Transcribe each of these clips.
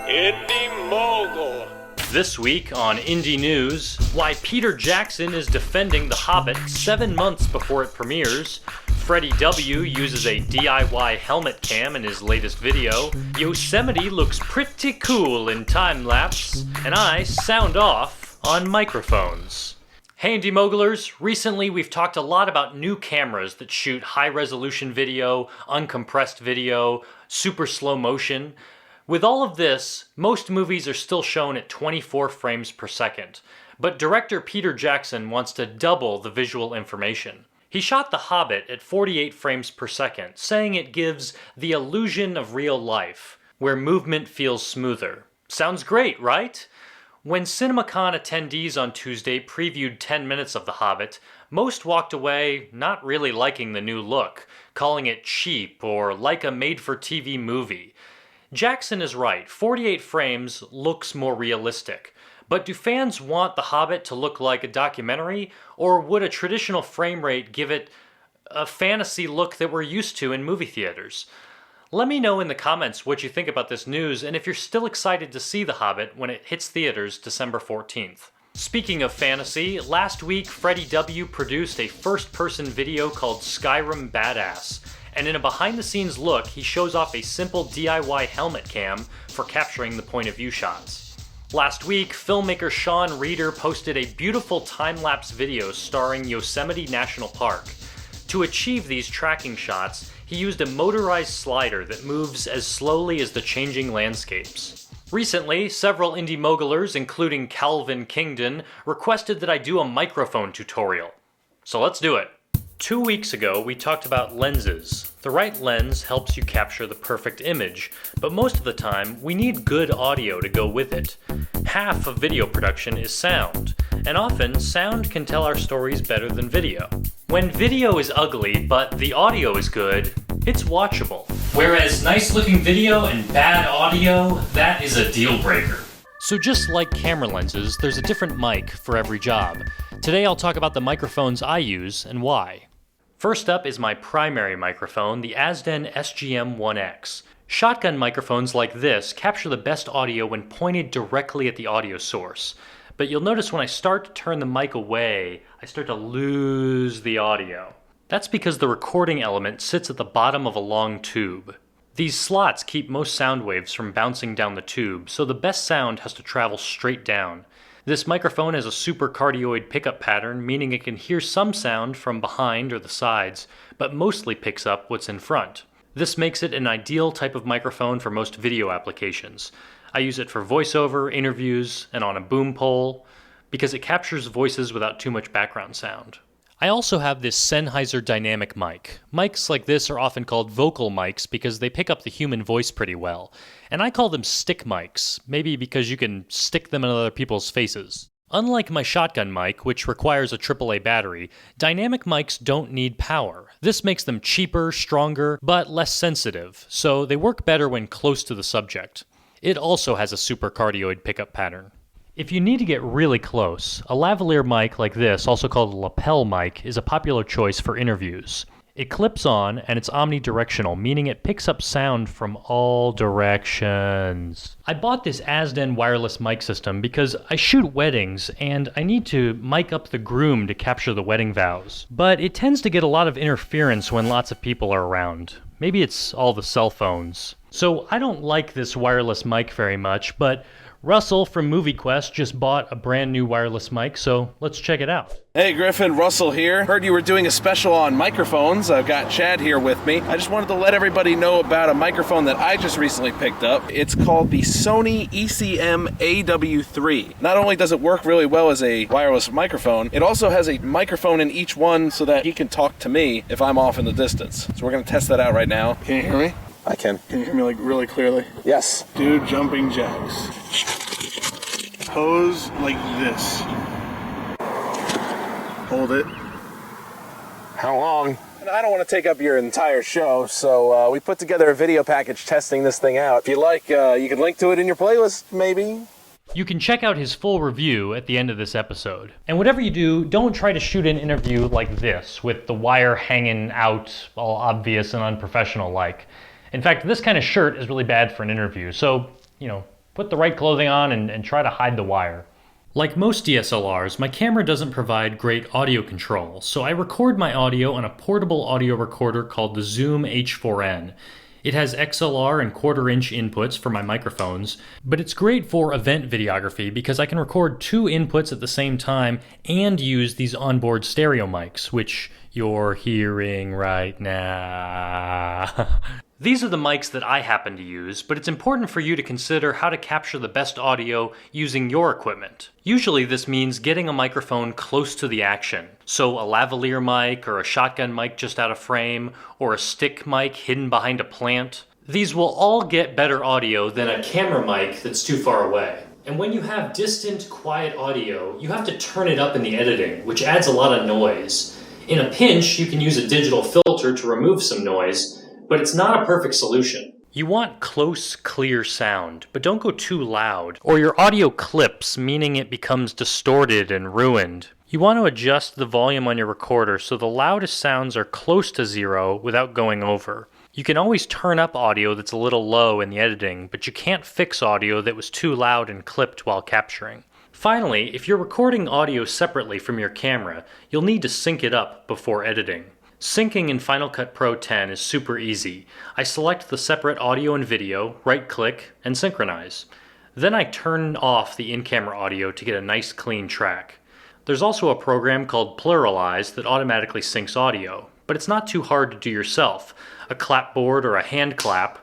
Indy Mogul. This week on Indy News, why Peter Jackson is defending The Hobbit 7 months before it premieres, FreddieW uses a DIY helmet cam in his latest video, Yosemite looks pretty cool in time-lapse, and I sound off on microphones. Hey Indy Mogulers, recently we've talked a lot about new cameras that shoot high-resolution video, uncompressed video, super slow motion. With all of this, most movies are still shown at 24 frames per second, but director Peter Jackson wants to double the visual information. He shot The Hobbit at 48 frames per second, saying it gives the illusion of real life, where movement feels smoother. Sounds great, right? When CinemaCon attendees on Tuesday previewed 10 minutes of The Hobbit, most walked away not really liking the new look, calling it cheap or like a made-for-TV movie. Jackson is right, 48 frames looks more realistic. But do fans want The Hobbit to look like a documentary, or would a traditional frame rate give it a fantasy look that we're used to in movie theaters? Let me know in the comments what you think about this news, and if you're still excited to see The Hobbit when it hits theaters December 14th. Speaking of fantasy, last week FreddieW produced a first-person video called Skyrim Badass. And in a behind-the-scenes look, he shows off a simple DIY helmet cam for capturing the point-of-view shots. Last week, filmmaker Sean Reeder posted a beautiful time-lapse video starring Yosemite National Park. To achieve these tracking shots, he used a motorized slider that moves as slowly as the changing landscapes. Recently, several Indy Mogulers, including Calvin Kingdon, requested that I do a microphone tutorial. So let's do it. 2 weeks ago, we talked about lenses. The right lens helps you capture the perfect image, but most of the time, we need good audio to go with it. Half of video production is sound, and often, sound can tell our stories better than video. When video is ugly, but the audio is good, it's watchable. Whereas nice-looking video and bad audio, that is a deal breaker. So just like camera lenses, there's a different mic for every job. Today I'll talk about the microphones I use and why. First up is my primary microphone, the Azden SGM-1X. Shotgun microphones like this capture the best audio when pointed directly at the audio source. But you'll notice when I start to turn the mic away, I start to lose the audio. That's because the recording element sits at the bottom of a long tube. These slots keep most sound waves from bouncing down the tube, so the best sound has to travel straight down. This microphone has a supercardioid pickup pattern, meaning it can hear some sound from behind or the sides, but mostly picks up what's in front. This makes it an ideal type of microphone for most video applications. I use it for voiceover, interviews, and on a boom pole, because it captures voices without too much background sound. I also have this Sennheiser dynamic mic. Mics like this are often called vocal mics because they pick up the human voice pretty well. And I call them stick mics, maybe because you can stick them in other people's faces. Unlike my shotgun mic, which requires a AAA battery, dynamic mics don't need power. This makes them cheaper, stronger, but less sensitive, so they work better when close to the subject. It also has a supercardioid pickup pattern. If you need to get really close, a lavalier mic like this, also called a lapel mic, is a popular choice for interviews. It clips on and it's omnidirectional, meaning it picks up sound from all directions. I bought this Azden wireless mic system because I shoot weddings and I need to mic up the groom to capture the wedding vows. But it tends to get a lot of interference when lots of people are around. Maybe it's all the cell phones. So I don't like this wireless mic very much, but Russell from MovieQuest just bought a brand new wireless mic, so let's check it out. Hey Griffin, Russell here. Heard you were doing a special on microphones. I've got Chad here with me. I just wanted to let everybody know about a microphone that I just recently picked up. It's called the Sony ECM AW3. Not only does it work really well as a wireless microphone, it also has a microphone in each one so that he can talk to me if I'm off in the distance. So we're gonna test that out right now. Can you hear me? I can. Can you hear me like really clearly? Yes. Do jumping jacks. Pose like this. Hold it. How long? I don't want to take up your entire show, so we put together a video package testing this thing out. If you like, you can link to it in your playlist, maybe. You can check out his full review at the end of this episode. And whatever you do, don't try to shoot an interview like this, with the wire hanging out, all obvious and unprofessional like. In fact, this kind of shirt is really bad for an interview, so, Put the right clothing on and try to hide the wire. Like most DSLRs, my camera doesn't provide great audio control, so I record my audio on a portable audio recorder called the Zoom H4n. It has XLR and quarter-inch inputs for my microphones, but it's great for event videography because I can record two inputs at the same time and use these onboard stereo mics, which you're hearing right now. These are the mics that I happen to use, but it's important for you to consider how to capture the best audio using your equipment. Usually this means getting a microphone close to the action. So a lavalier mic or a shotgun mic just out of frame or a stick mic hidden behind a plant. These will all get better audio than a camera mic that's too far away. And when you have distant, quiet audio, you have to turn it up in the editing, which adds a lot of noise. In a pinch, you can use a digital filter to remove some noise, but it's not a perfect solution. You want close, clear sound, but don't go too loud, or your audio clips, meaning it becomes distorted and ruined. You want to adjust the volume on your recorder so the loudest sounds are close to zero without going over. You can always turn up audio that's a little low in the editing, but you can't fix audio that was too loud and clipped while capturing. Finally, if you're recording audio separately from your camera, you'll need to sync it up before editing. Syncing in Final Cut Pro 10 is super easy. I select the separate audio and video, right-click, and synchronize. Then I turn off the in-camera audio to get a nice clean track. There's also a program called Pluralize that automatically syncs audio, but it's not too hard to do yourself. A clapboard or a hand clap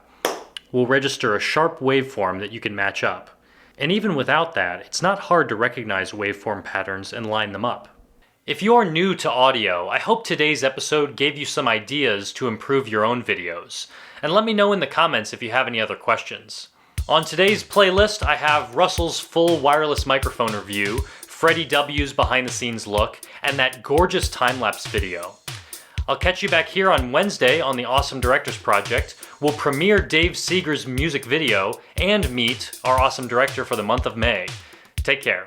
will register a sharp waveform that you can match up. And even without that, it's not hard to recognize waveform patterns and line them up. If you're new to audio, I hope today's episode gave you some ideas to improve your own videos. And let me know in the comments if you have any other questions. On today's playlist, I have Russell's full wireless microphone review, FreddieW's behind the scenes look, and that gorgeous time-lapse video. I'll catch you back here on Wednesday on the Awesome Directors Project. We'll premiere Dave Seeger's music video and meet our awesome director for the month of May. Take care.